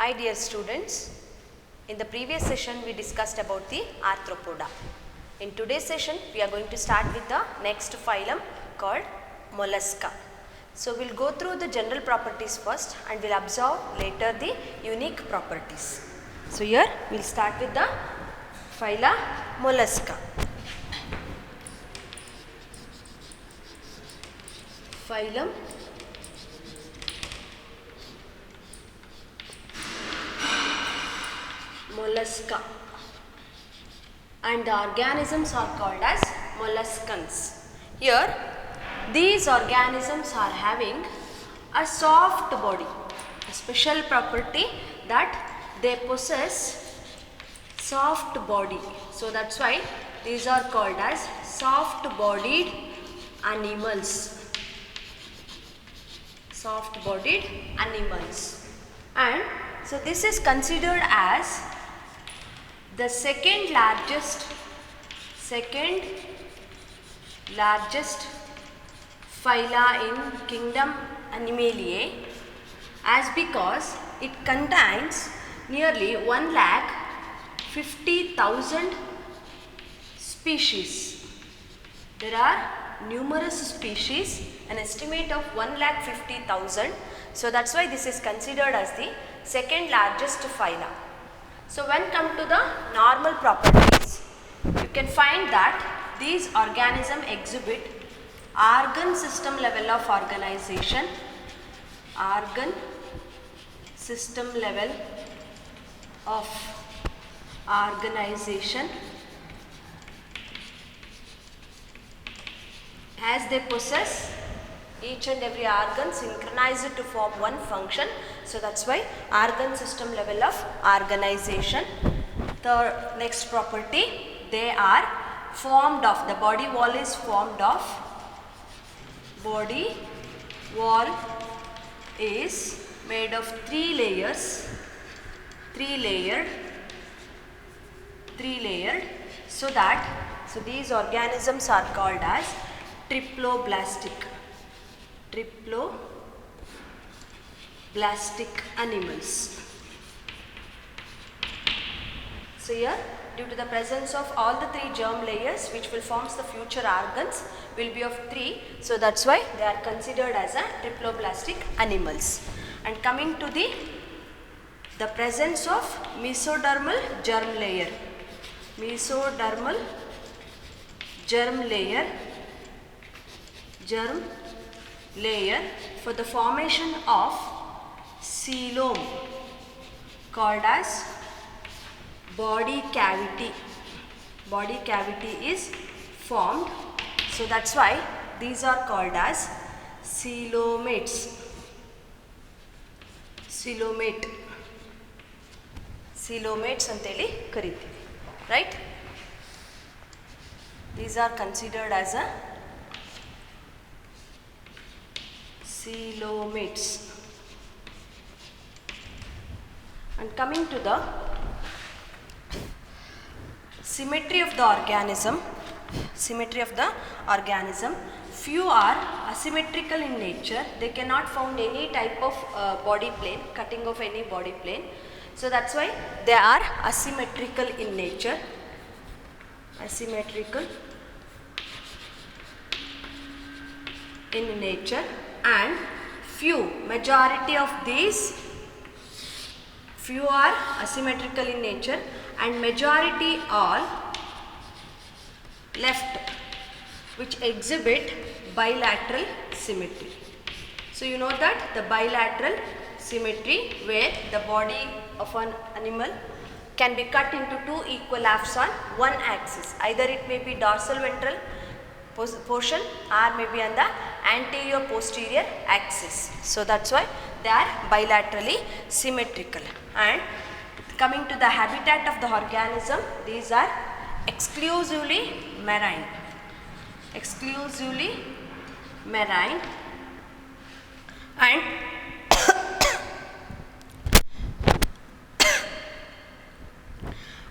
Hi dear students, in the previous session we discussed about the arthropoda. In today's session we are going to start with the next phylum called mollusca. So we will go through the general properties first and we will observe later the unique properties. So here we will start with the phyla mollusca. Phylum mollusca, and the organisms are called as molluscans. Here these organisms are having a soft body, a special property that they possess soft body. So that's why these are called as soft bodied animals. Soft bodied animals. And so this is considered as the second largest phyla in kingdom Animaliae, as because it contains nearly 1,50,000 species. There are numerous species, an estimate of 1,50,000. So that's why this is considered as the second largest phyla. So when come to the normal properties, you can find that these organisms exhibit organ system level of organization, organ system level of organization, as they possess each and every organ synchronized to form one function. So that's why organ system level of organization. The next property, they are formed of, the body wall is formed of, body wall is made of three layered, so these organisms are called as triploblastic animals. So here, due to the presence of all the three germ layers which will form the future organs will be of three, so that's why they are considered as a triploblastic animals. And coming to the presence of mesodermal germ layer for the formation of coelom called as body cavity. Body cavity is formed, so that's why these are called as coelomates. Coelomates anteli kariತೀವಿ, right? These are considered as a coelomates. And coming to the symmetry of the organism, few are asymmetrical in nature. They cannot found any type of body plane, cutting of any body plane. So that's why they are asymmetrical in nature. And majority of these, few are asymmetrical in nature and majority all left, which exhibit bilateral symmetry. So you know that the bilateral symmetry, where the body of an animal can be cut into two equal halves on one axis. Either it may be dorsal ventral portion or maybe on the anterior posterior axis. So that's why they are bilaterally symmetrical. And coming to the habitat of the organism, these are exclusively marine. And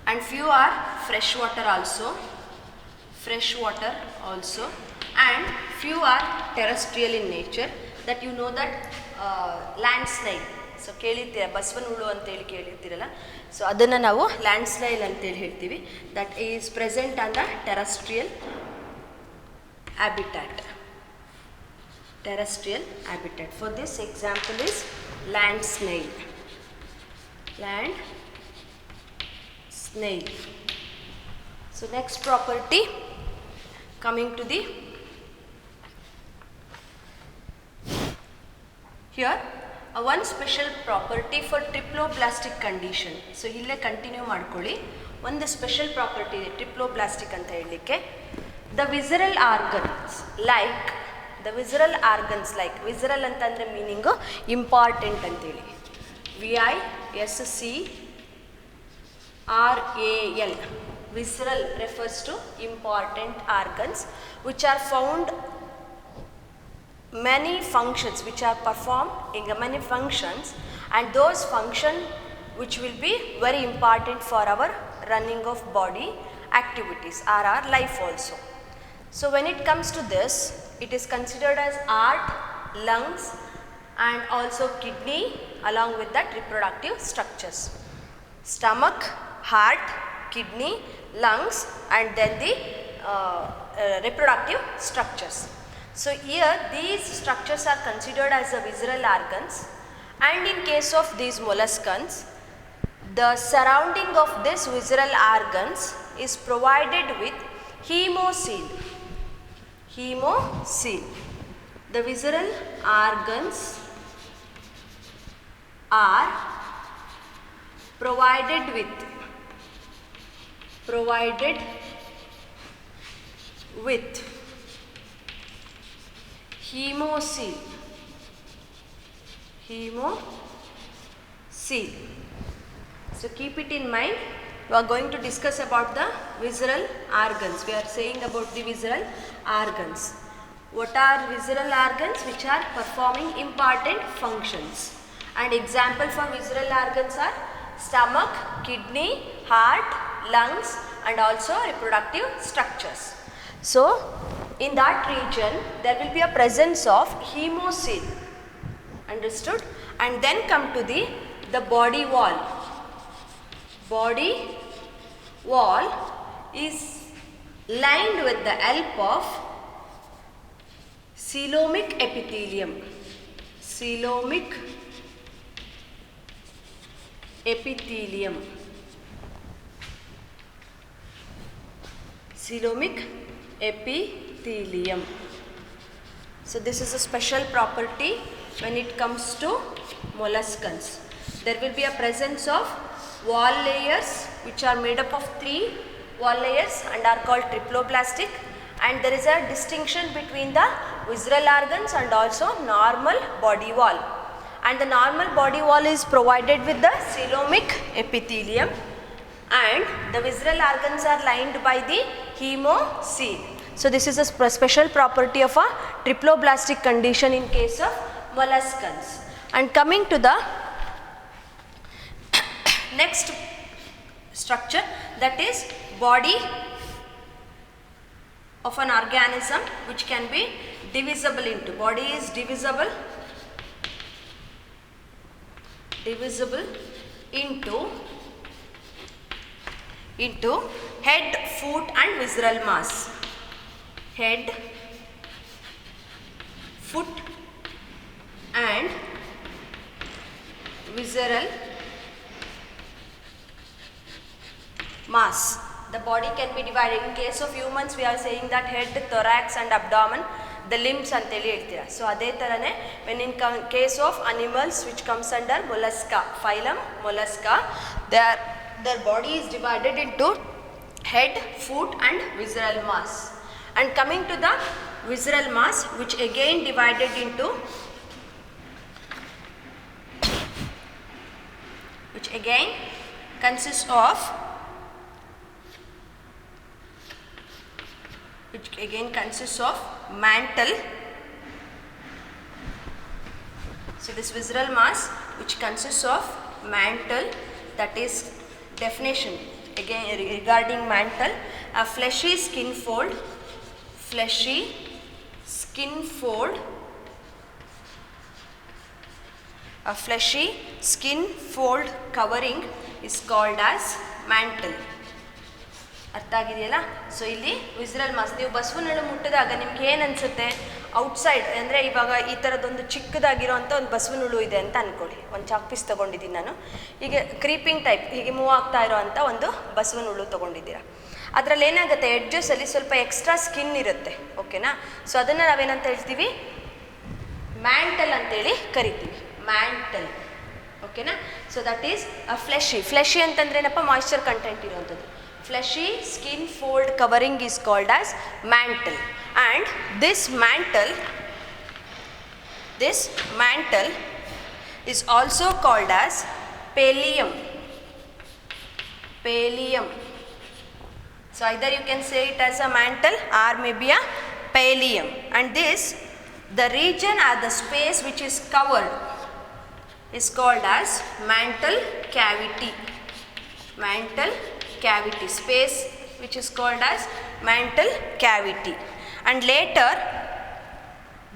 and few are freshwater also, and few are terrestrial in nature, that you know that landslide, so ಕೇಳಿರ್ತೀರ ಬಸವನ ಹುಳು ಅಂತೇಳಿ ಕೇಳಿರ್ತೀರಲ್ಲ, so ಅದನ್ನು ನಾವು land slide ಅಂತೇಳಿ ಹೇಳ್ತೀವಿ. That is present on the terrestrial habitat. Terrestrial habitat. For this example is land snail. Land snail. So next property, coming to the here one special property for triploblastic condition. So ille continue ಮಾಡ್ಕೊಳ್ಳಿ. ಒಂದು special property ಇದೆ triploblastic ಅಂತ ಹೇಳಲಿಕ್ಕೆ. The visceral organs like visceral ಅಂತಂದರೆ meaning important ಅಂತೇಳಿ. VISCERAL. Visceral refers to important organs which are found many functions, which are performed in many functions, and those functions which will be very important for our running of body activities or our life also. So when it comes to this, it is considered as heart, lungs and also kidney along with that reproductive structures. Stomach, heart, kidney, lungs and then the reproductive structures. So here these structures are considered as the visceral organs, and in case of these molluscans, the surrounding of these visceral organs is provided with hemocoel. The visceral organs are provided with hemocoel. So keep it in mind. We are going to discuss about the visceral organs. We are saying about the visceral organs. What are visceral organs? Which are performing important functions. And example for visceral organs are stomach, kidney, heart, lungs and also reproductive structures. So in that region there will be a presence of hemocoel. Understood? And then come to the body wall. Body wall is lined with the help of coelomic epithelium. Coelomic epithelium. So this is a special property when it comes to molluscans. There will be a presence of wall layers which are made up of 3 wall layers and are called triploblastic, and there is a distinction between the visceral organs and also normal body wall, and the normal body wall is provided with the coelomic epithelium and the visceral organs are lined by the hemocoel. So this is a special property of a triploblastic condition in case of molluscans. And coming to the next structure, that is body of an organism which can be divisible into. Body is divisible into head, foot and visceral mass. Head, foot and visceral mass. The body can be divided. In case of humans we are saying that head, thorax and abdomen, the limbs anteli ಹೇಳ್ತೀರಾ. So ಅದೇ ತರನೇ when in case of animals which comes under mollusca, phylum mollusca, their body is divided into head, foot and visceral mass. And coming to the visceral mass, which again divided into consists of mantle. So this visceral mass which consists of mantle, that is definition again regarding mantle, a fleshy skin fold a fleshy skin fold covering is called as mantle. ಅರ್ಥ ಆಗಿದೆಯಲ್ಲ? So ಇಲ್ಲಿ visceral mass, ನೀವು ಬಸವನಹುಳು ಮುಟ್ಟಿದಾಗ ನಿಮ್ಗೆ ಏನು ಅನಿಸುತ್ತೆ? Outside ಅಂದರೆ ಇವಾಗ ಈ ಥರದೊಂದು ಚಿಕ್ಕದಾಗಿರೋಂಥ ಒಂದು ಬಸವನಹುಳು ಇದೆ ಅಂತ ಅಂದ್ಕೊಳ್ಳಿ. ಒಂದು ಚಾಕ್ ಪೀಸ್ ತೊಗೊಂಡಿದ್ದೀನಿ ನಾನು. ಹೀಗೆ ಕ್ರೀಪಿಂಗ್ ಟೈಪ್ ಹೀಗೆ ಮೂವ್ ಆಗ್ತಾ ಇರೋ ಅಂಥ ಒಂದು ಬಸವನಹುಳು ತೊಗೊಂಡಿದ್ದೀರಾ. ಅದರಲ್ಲಿ ಏನಾಗುತ್ತೆ, ಎಡ್ಜಸಲ್ಲಿ ಸ್ವಲ್ಪ ಎಕ್ಸ್ಟ್ರಾ ಸ್ಕಿನ್ ಇರುತ್ತೆ. ಓಕೆನಾ? ಸೊ ಅದನ್ನು ನಾವೇನಂತ ಹೇಳ್ತೀವಿ? ಮ್ಯಾಂಟಲ್ ಅಂತೇಳಿ ಕರಿತೀವಿ. ಮ್ಯಾಂಟಲ್. ಓಕೆನಾ? So that is a fleshy ಅಂತಂದ್ರೆ ಏನಪ್ಪ? ಮಾಯಿಶ್ಚರ್ ಕಂಟೆಂಟ್ ಇರುವಂಥದ್ದು. Fleshy skin fold covering is called as mantle, and this mantle is also called as pallium. So either you can say it as a mantle or maybe a pallium, and the region or the space which is covered is called as mantle cavity. Space which is called as mantle cavity, and later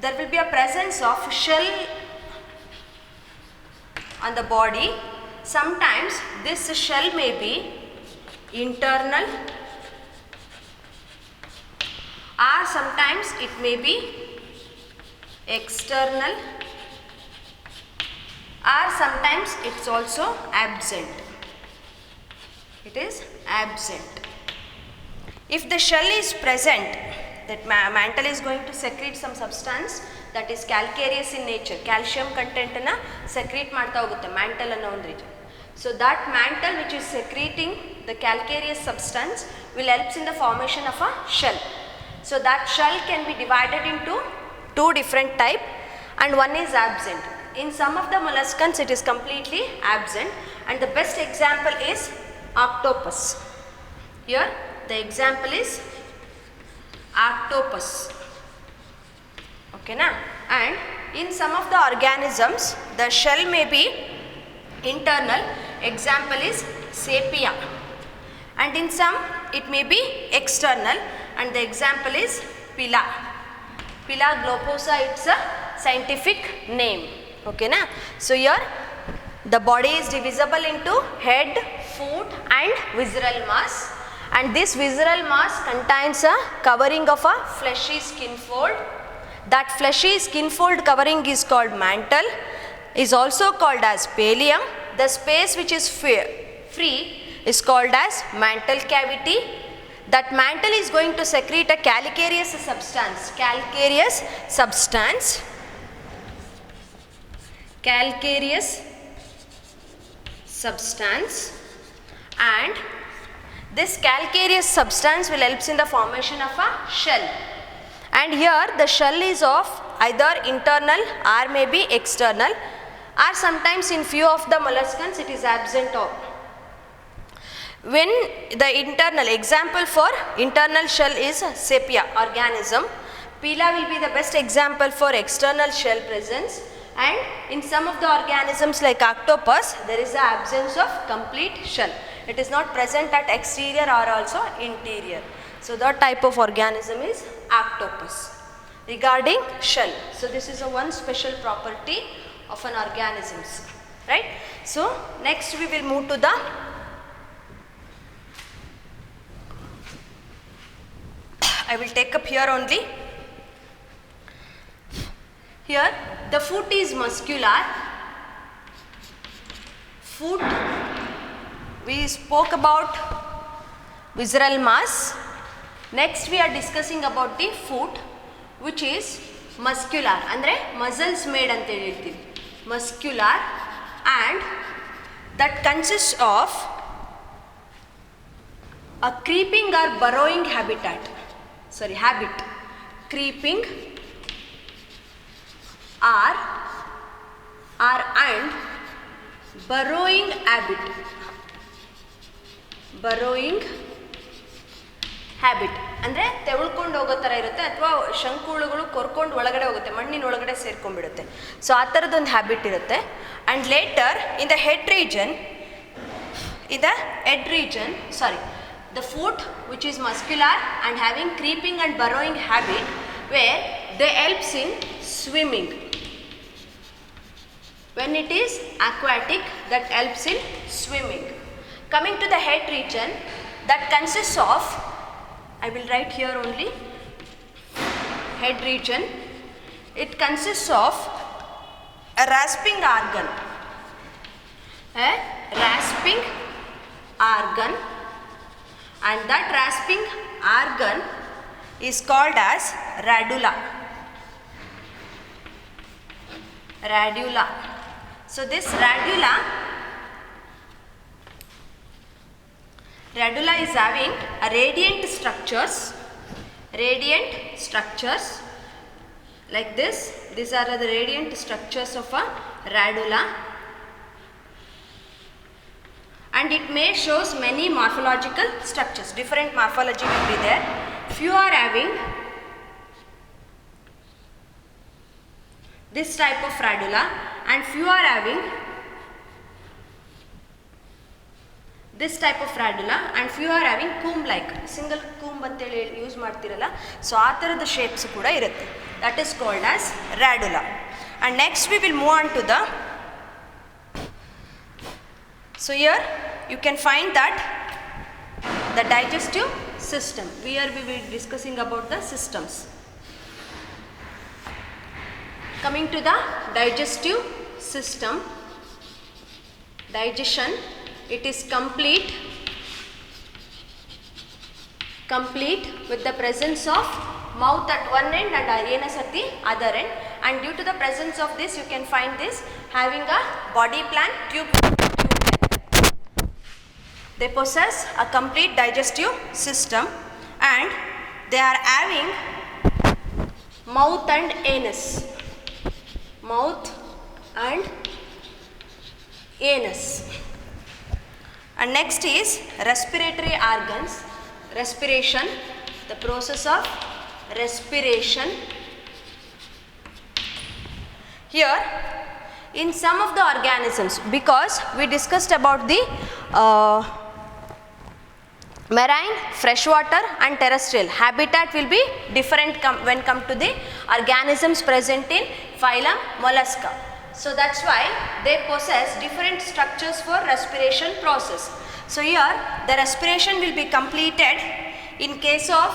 there will be a presence of shell on the body. Sometimes this shell may be internal or sometimes it may be external or sometimes it's also absent. It is absent. If the shell is present, that mantle is going to secrete some substance that is calcareous in nature. Calcium content na secrete ಮಾಡ್ತಾ ಹೋಗುತ್ತೆ mantle ಅನ್ನೋ ಒಂದು region. So that mantle which is secreting the calcareous substance will helps in the formation of a shell. So that shell can be divided into two different type, and one is absent. In some of the molluscans it is completely absent, and the best example is octopus. Here the example is octopus. Okay na? And in some of the organisms the shell may be internal. Example is sepia. And in some it may be external, and the example is Pila globosa, it's a scientific name. Okay na? So here the body is divisible into head, foot and visceral mass, and this visceral mass contains a covering of a fleshy skin fold. That fleshy skin fold covering is called mantle, is also called as pallium. The space which is free is called as mantle cavity. That mantle is going to secrete a calcareous substance, and this calcareous substance will helps in the formation of a shell. And here the shell is of either internal or maybe external, or sometimes in few of the molluscans it is absent of. When the internal, example for internal shell is sepia organism. Pila will be the best example for external shell presence, and in some of the organisms like octopus there is the absence of complete shell. It is not present at exterior or also interior. So that type of organism is octopus. Regarding shell, so this is a one special property of an organisms, right? So next we will move to the I will take up here only. Here the foot is muscular. Foot, we spoke about visceral mass. Next we are discussing about the foot which is muscular, andre muscles made ante heltivi. Muscular, and that consists of a creeping or burrowing habit. Creeping or and burrowing habit. ಅಂದರೆ ತೆವಳ್ಕೊಂಡು ಹೋಗೋ ಥರ ಇರುತ್ತೆ, ಅಥವಾ ಶಂಕುಳುಗಳು ಕೊರ್ಕೊಂಡು ಒಳಗಡೆ ಹೋಗುತ್ತೆ, ಮಣ್ಣಿನ ಒಳಗಡೆ ಸೇರ್ಕೊಂಡ್ಬಿಡುತ್ತೆ. So ಆ ಥರದ್ದೊಂದು ಹ್ಯಾಬಿಟ್ ಇರುತ್ತೆ. And later in the head region, the foot which is muscular and having creeping and burrowing habit, where they helps in swimming. When it is aquatic, that helps in swimming. Coming to the head region, that consists of, I will write here only, head region. It consists of a rasping organ. A rasping organ, and that rasping organ is called as radula. Radula. So this radula is having a radiant structures like this. These are the radiant structures of a radula, and it may shows many morphological structures. Different morphology will be there. Few are having this type of radula, and few are having this type of radula, and few are having comb like, single comb anteli use ಮಾಡ್ತಿರಲ್ಲ, so ಆ ತರದ shapes ಕೂಡ ಇರುತ್ತೆ. That is called as radula. And next we will move on to the, so here you can find that the digestive system. Here we will be discussing about the systems. Coming to the digestive system, digestion, it is complete with the presence of mouth at one end and anus at the other end, and due to the presence of this you can find this having a body plan tube. They possess a complete digestive system, and they are having mouth and anus. Mouth and anus. And next is respiratory organs. Respiration, the process of respiration. Here in some of the organisms, because we discussed about the marine, freshwater and terrestrial, habitat will be different when come to the organisms present in phylum Mollusca. So that's why they possess different structures for respiration process. So here the respiration will be completed in case of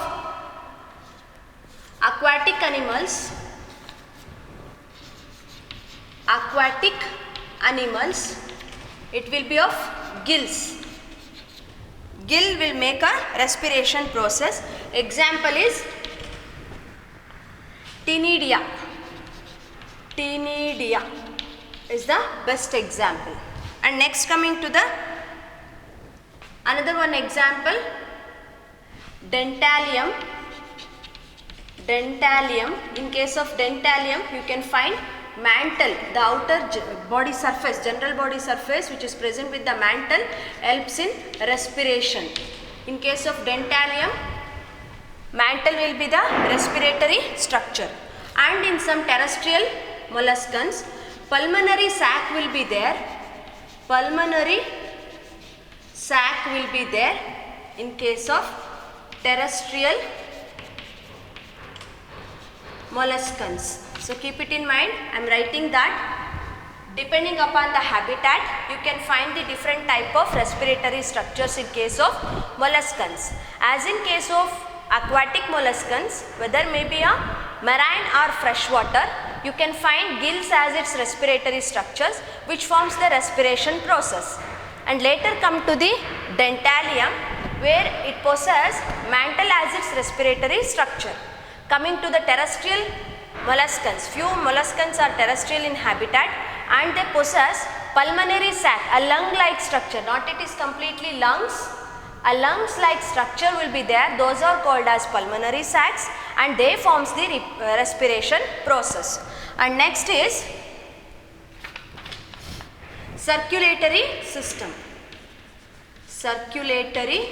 aquatic animals. Aquatic animals, it will be of gills. Gill will make a respiration process. Example is Ctenidia. Ctenidia is the best example. And next coming to the another one example, Dentalium. Dentalium, in case of Dentalium you can find mantle, the outer body surface, general body surface which is present with the mantle helps in respiration. In case of Dentalium, mantle will be the respiratory structure. And in some terrestrial molluscans, pulmonary sac will be there. Pulmonary sac will be there in case of terrestrial molluscans. So keep it in mind, I am writing that depending upon the habitat you can find the different type of respiratory structures in case of molluscans. As in case of aquatic molluscans, whether may be a marine or freshwater, you can find gills as its respiratory structures which forms the respiration process. And later come to the Dentalium where it possesses mantle as its respiratory structure. Coming to the terrestrial molluscans, few molluscans are terrestrial in habitat and they possess pulmonary sac, a lung-like structure, not it is completely lungs, a lungs-like structure will be there, those are called as pulmonary sacs and they forms the respiration process. And next is circulatory system. Circulatory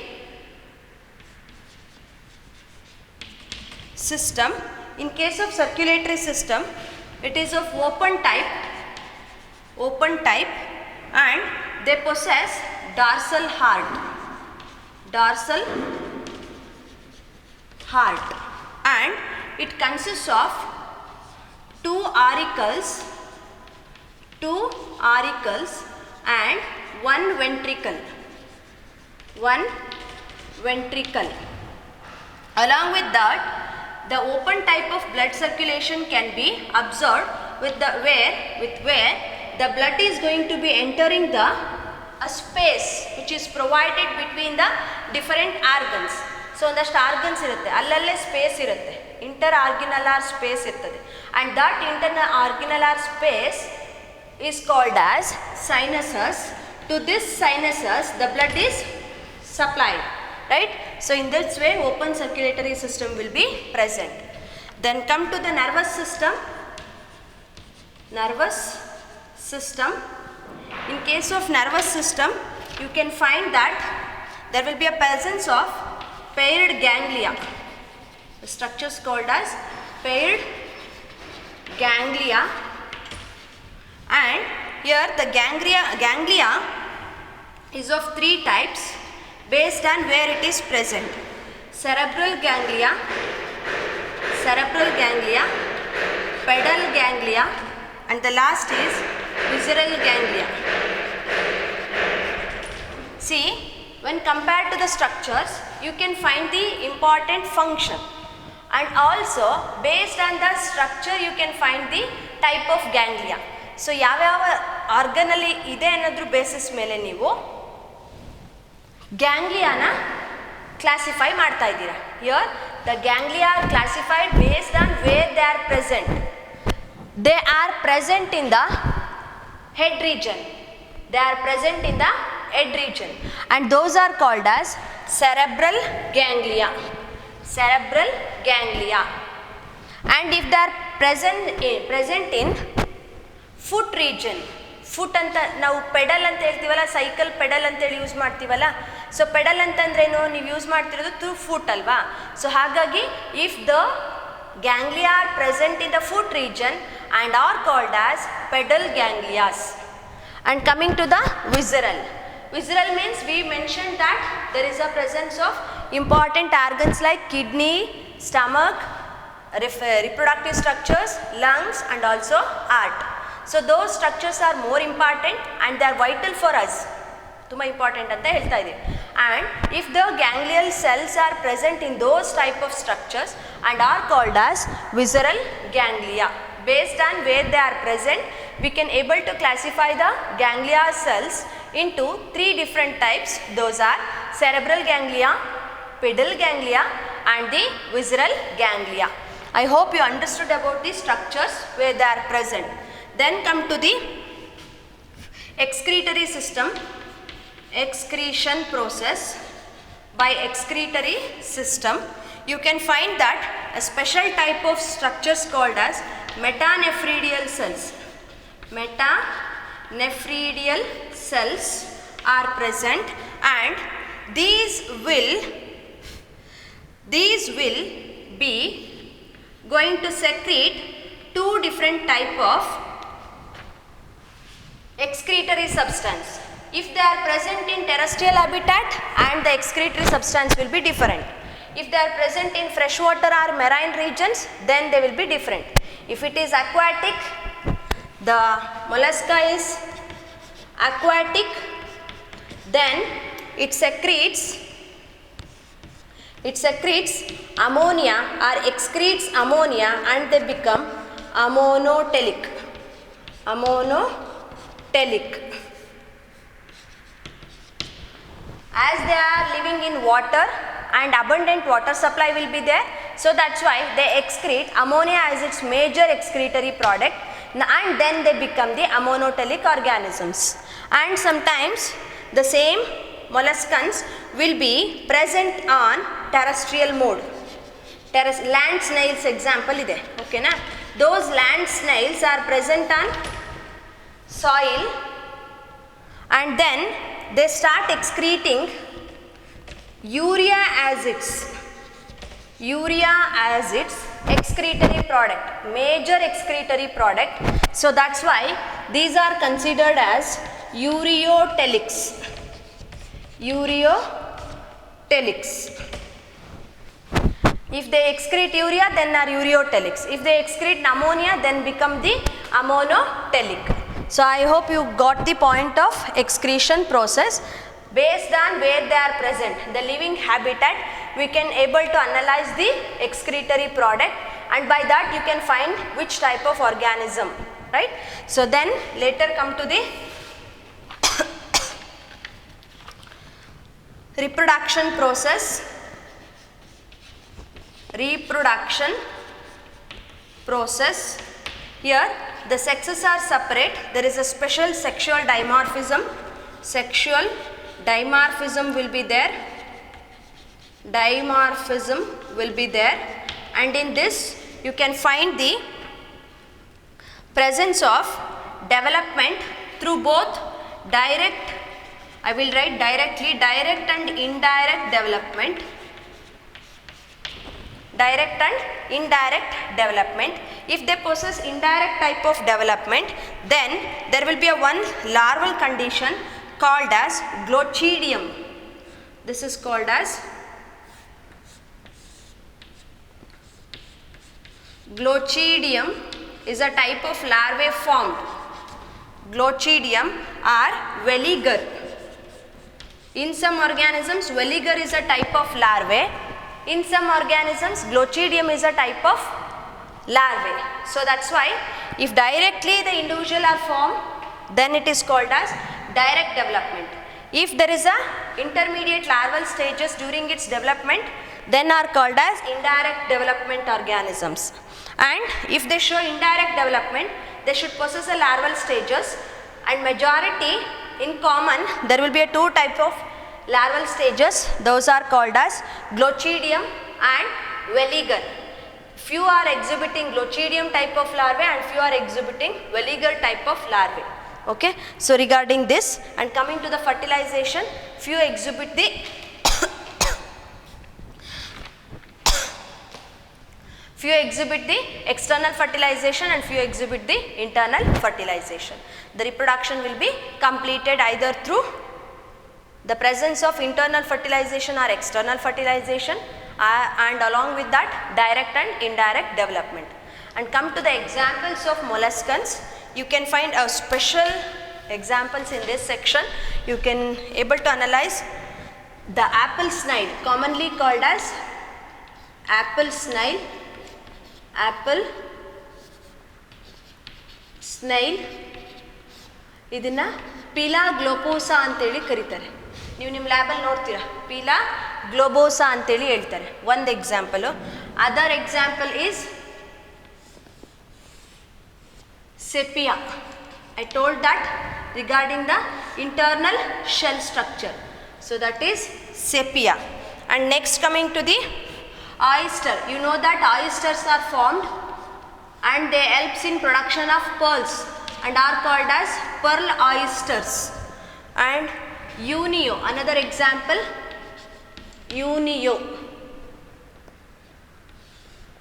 system. In case of circulatory system, it is of open type and they possess dorsal heart. Dorsal heart, and it consists of two 2 auricles and 1 ventricle. 1 ventricle. Along with that, the open type of blood circulation can be observed with where the blood is going to be entering the a space which is provided between the different organs. So ಒಂದಷ್ಟು organs ಇರುತ್ತೆ, ಅಲ್ಲಲ್ಲೇ space ಇರುತ್ತೆ, inter ಆರ್ಗಿನಲಾರ್ space ಇರ್ತದೆ, and that internal arginular space is called as sinuses. To this sinuses the blood is supplied, right? So in this way open circulatory system will be present. Then come to the nervous system. Nervous system. In case of nervous system, you can find that there will be a presence of paired ganglia. The structure is called as paired ganglia, and here the ganglia is of 3 types based on where it is present. Cerebral ganglia, pedal ganglia, and the last is visceral ganglia. See, when compared to the structures, you can find the important function, and also based on the structure you can find the type of ganglia. So ಯಾವ organ ಅಲ್ಲಿ ಇದೆ ಅನ್ನೋದ್ರ basis ಮೇಲೆ ನೀವು ಗ್ಯಾಂಗ್ಲಿಯಾನ classify ಮಾಡ್ತಾ ಇದ್ದೀರಾ. Here the ganglia are classified based on where they are present. They are present in the head region. They are present in the head region, and those are called as cerebral ganglia. Cerebral ganglia. And if they are present in foot region, foot ಅಂತ ನಾವು pedal ಅಂತ ಹೇಳ್ತೀವಲ್ಲ, cycle pedal ಅಂತೇಳಿ use ಮಾಡ್ತೀವಲ್ಲ. So pedal ಅಂತಂದ್ರೇನು, ನೀವು use ಮಾಡ್ತಿರೋದು through foot ಅಲ್ವಾ. ಸೊ ಹಾಗಾಗಿ if the ganglia are present in the foot region and are called as pedal ganglias. And coming to the visceral. Visceral means we mentioned that there is a presence of important organs like kidney, stomach, reproductive structures, lungs, and also heart. So those structures are more important and they are vital for us. ತುಂಬ important ಅಂತ ಹೇಳ್ತಾ ಇದೆ. And if the ganglial cells are present in those type of structures and are called as visceral ganglia. Based on where they are present, we can able to classify the ganglia cells into 3 different types. Those are cerebral ganglia, pedal ganglia, and the visceral ganglia. I hope you understood about the structures where they are present. Then come to the excretory system. Excretion process. By excretory system, you can find that a special type of structures called as metanephridial cells. Metanephridial cells are present, and these will be going to secrete 2 different type of excretory substance. If they are present in terrestrial habitat, and the excretory substance will be different. If they are present in freshwater or marine regions, then they will be different. If it is aquatic, the mollusca is aquatic, then it secretes ammonia or excretes ammonia, and they become ammonotelic. As they are living in water and abundant water supply will be there, so that's why they excrete ammonia as its major excretory product, and then they become the ammonotelic organisms. And sometimes the same molluscans will be present on terrestrial mode. Land snails example ide, okay na. Those land snails are present on soil, and then they start excreting urea as its excretory product, major excretory product. So that's why these are considered as ureotelics. If they excrete urea, then are ureotelics. If they excrete ammonia, then become the ammonotelic. So I hope you got the point of excretion process. Based on where they are present, the living habitat, we can able to analyze the excretory product, and by that you can find which type of organism, right? So then later come to the reproduction process. Here the sexes are separate. There is a special sexual dimorphism. Sexual dimorphism will be there. And in this you can find the presence of development through both direct, I will write directly, direct and indirect development. Direct and indirect development. If they possess indirect type of development, then there will be a one larval condition called as glochidium. This is called as glochidium, is a type of larvae formed. Glochidium or veliger. In some organisms, veliger is a type of larvae. In some organisms, glochidium is a type of larvae. So that's why if directly the individual are formed, then it is called as direct development. If there is a intermediate larval stages during its development, then are called as indirect development organisms. And if they show indirect development, they should possess a larval stages, and majority in common there will be a two type of larval stages. Those are called as glochidium and veliger. Few are exhibiting glochidium type of larvae and few are exhibiting veliger type of larvae. Okay, so regarding this, and coming to the fertilization, few exhibit the external fertilization and few exhibit the internal fertilization. The reproduction will be completed either through the presence of internal fertilization or external fertilization, and along with that direct and indirect development. And come to the examples of molluscans. You can find a special examples in this section. You can able to analyze the apple snail, commonly called as apple snail. ಇದನ್ನ ಪೀಲಾ ಗ್ಲೋಬೋಸಾ ಅಂತೇಳಿ ಕರೀತಾರೆ. ನೀವು ನಿಮ್ಮ ಲ್ಯಾಬಲ್ಲಿ ನೋಡ್ತೀರಾ, ಪೀಲಾ ಗ್ಲೋಬೋಸಾ ಅಂತೇಳಿ ಹೇಳ್ತಾರೆ. ಒಂದು example. Other example is sepia. I told that regarding the internal shell structure. So that is sepia. And next coming to the oyster. You know that oysters are formed and they helps in production of pearls and are called as pearl oysters. And unio, another example, unio.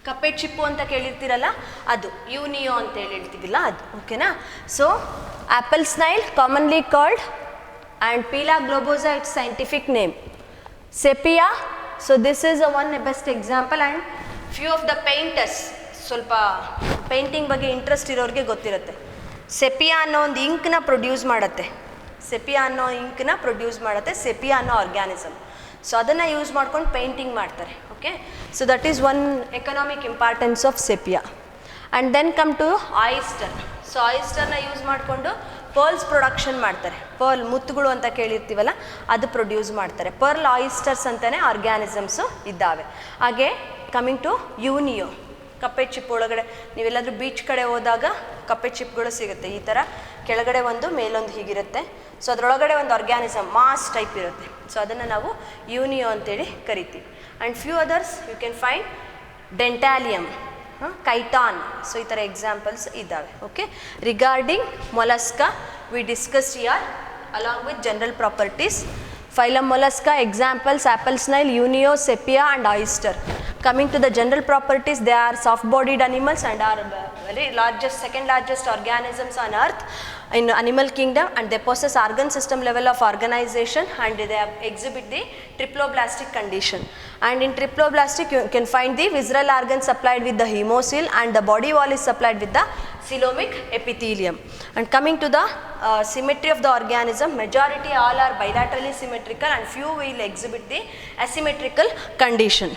ಕಪ್ಪೆ ಚಿಪ್ಪು ಅಂತ ಕೇಳಿರ್ತೀರಲ್ಲ, ಅದು ಯೂನಿಯೋ ಅಂತ ಹೇಳ್ತೀವಿಲ್ಲ ಅದು. ಓಕೆನಾ? So apple snail commonly called and Pila globosa it's scientific name. Sepia, so this is a one best example. And few of the painters, ಸ್ವಲ್ಪ painting ಬಗ್ಗೆ ಇಂಟ್ರೆಸ್ಟ್ ಇರೋರಿಗೆ ಗೊತ್ತಿರುತ್ತೆ. ಸೆಪಿಯಾ ಅನ್ನೋ ಒಂದು ಇಂಕ್ನ ಪ್ರೊಡ್ಯೂಸ್ ಮಾಡುತ್ತೆ. ಸೆಪಿಯಾ ಅನ್ನೋ ಆರ್ಗ್ಯಾನಿಸಮ್. ಸೊ ಅದನ್ನು ಯೂಸ್ ಮಾಡ್ಕೊಂಡು ಪೇಂಟಿಂಗ್ ಮಾಡ್ತಾರೆ. Okay, so that is one economic importance of Sepia. And then come to oyster. So ಆಯಿಸ್ಟರ್ನ ಯೂಸ್ ಮಾಡಿಕೊಂಡು ಪರ್ಲ್ಸ್ ಪ್ರೊಡಕ್ಷನ್ ಮಾಡ್ತಾರೆ. ಪರ್ಲ್ ಮುತ್ತುಗಳು ಅಂತ ಕೇಳಿರ್ತೀವಲ್ಲ, ಅದು ಪ್ರೊಡ್ಯೂಸ್ ಮಾಡ್ತಾರೆ. ಪರ್ಲ್ ಆಯಿಸ್ಟರ್ಸ್ ಅಂತಲೇ ಆರ್ಗ್ಯಾನಿಸಮ್ಸು ಇದ್ದಾವೆ. ಹಾಗೆ ಕಮಿಂಗ್ ಟು ಯೂನಿಯೋ, ಕಪ್ಪೆ ಚಿಪ್ ಒಳಗಡೆ ನೀವೆಲ್ಲಾದರೂ ಬೀಚ್ ಕಡೆ ಹೋದಾಗ ಕಪ್ಪೆ ಚಿಪ್ಗಳು ಸಿಗುತ್ತೆ. ಈ ಥರ ಕೆಳಗಡೆ ಒಂದು ಮೇಲೊಂದು ಹೀಗಿರುತ್ತೆ. ಸೊ ಅದರೊಳಗಡೆ ಒಂದು ಆರ್ಗ್ಯಾನಿಸಮ್ ಮಾಸ್ ಟೈಪ್ ಇರುತ್ತೆ. ಸೊ ಅದನ್ನು ನಾವು ಯೂನಿಯೋ ಅಂತೇಳಿ ಕರಿತೀವಿ. And few others you can find Dentalium, Chiton. So ಈ ಥರ ಎಕ್ಸಾಂಪಲ್ಸ್ ಇದ್ದಾವೆ. Okay, regarding Mollusca we discussed here along with general properties. Phylum Mollusca, examples apple snail, unio, sepia and oyster. Coming to the general properties, they are soft bodied animals and are largest, second largest organisms on earth in animal kingdom, and they possess organ system level of organization, and they exhibit the triploblastic condition. And in triploblastic you can find the visceral organs supplied with the hemocoel, and the body wall is supplied with the coelomic epithelium. And coming to the symmetry of the organism, majority all are bilaterally symmetrical and few will exhibit the asymmetrical condition.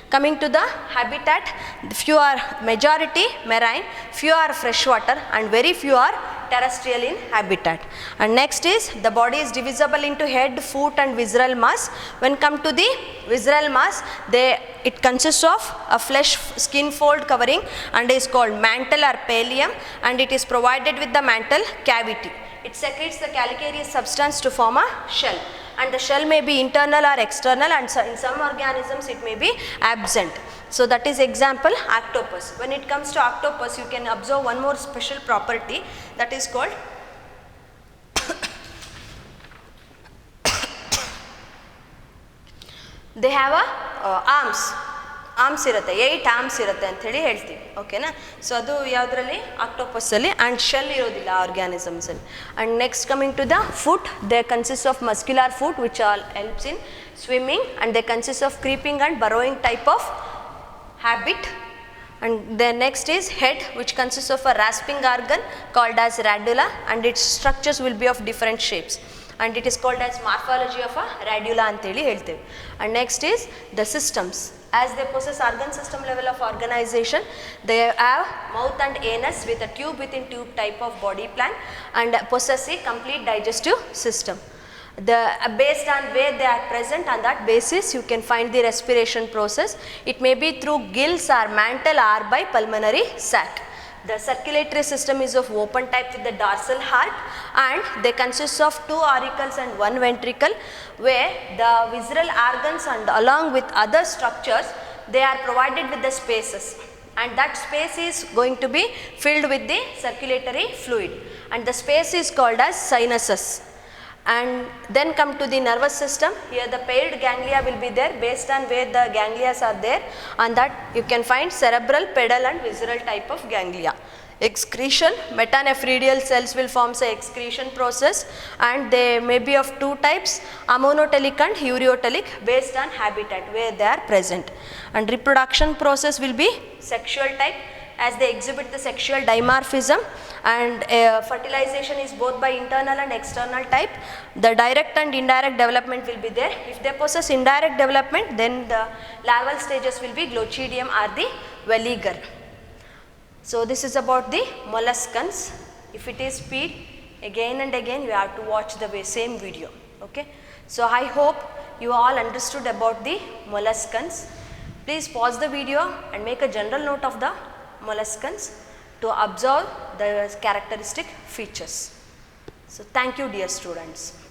Coming to the habitat, few are majority marine, few are freshwater, and very few are terrestrial in habitat. And next is the body is divisible into head, foot and visceral mass. When come to the visceral mass, it consists of a flesh skin fold covering and is called mantle or pallium, and it is provided with the mantle cavity. It secretes the calcareous substance to form a shell, and the shell may be internal or external, and in some organisms it may be absent. So that is example octopus. When it comes to octopus, you can observe one more special property, that is called they have a arms ಇರುತ್ತೆ, 8 arms ಇರುತ್ತೆ ಅಂತ ಹೇಳಿ ಹೇಳ್ತೀವಿ, ಓಕೆನಾ. So ಅದು ಯಾವುದರಲ್ಲಿ ಆಕ್ಟೋಪಸ್ಸಲ್ಲಿ, and shell ಇರೋದಿಲ್ಲ ಆರ್ಗ್ಯಾನಿಸಮ್ಸಲ್ಲಿ. And next coming to the foot, they consist of muscular foot which all helps in swimming, and they consist of creeping and burrowing type of habit. And the next is head, which consists of a rasping organ called as radula, and its structures will be of different shapes, and it is called as morphology of a radula anteli helteve. And next is the systems. As they possess organ system level of organization, they have mouth and anus with a tube within tube type of body plan, and possess a complete digestive system. Based on where they are present, on that basis you can find the respiration process. It may be through gills or mantle or by pulmonary sac. The circulatory system is of open type with the dorsal heart, and they consist of 2 auricles and 1 ventricle, where the visceral organs and along with other structures, they are provided with the spaces, and that space is going to be filled with the circulatory fluid, and the space is called as sinuses. And then come to the nervous system. Here the paired ganglia will be there. Based on where the ganglias are there, on that you can find cerebral, pedal and visceral type of ganglia. Excretion, metanephridial cells will form the excretion process, and they may be of 2 types, ammonotelic and ureotelic, based on habitat where they are present. And reproduction process will be sexual type, as they exhibit the sexual dimorphism, and fertilization is both by internal and external type. The direct and indirect development will be there. If they possess indirect development, then the larval stages will be glochidium or the veliger. So this is about the molluscans. If it is speed, again and again you have to watch the same video, okay. So I hope you all understood about the molluscans. Please pause the video and make a general note of the molluscans to observe the characteristic features. So thank you dear students.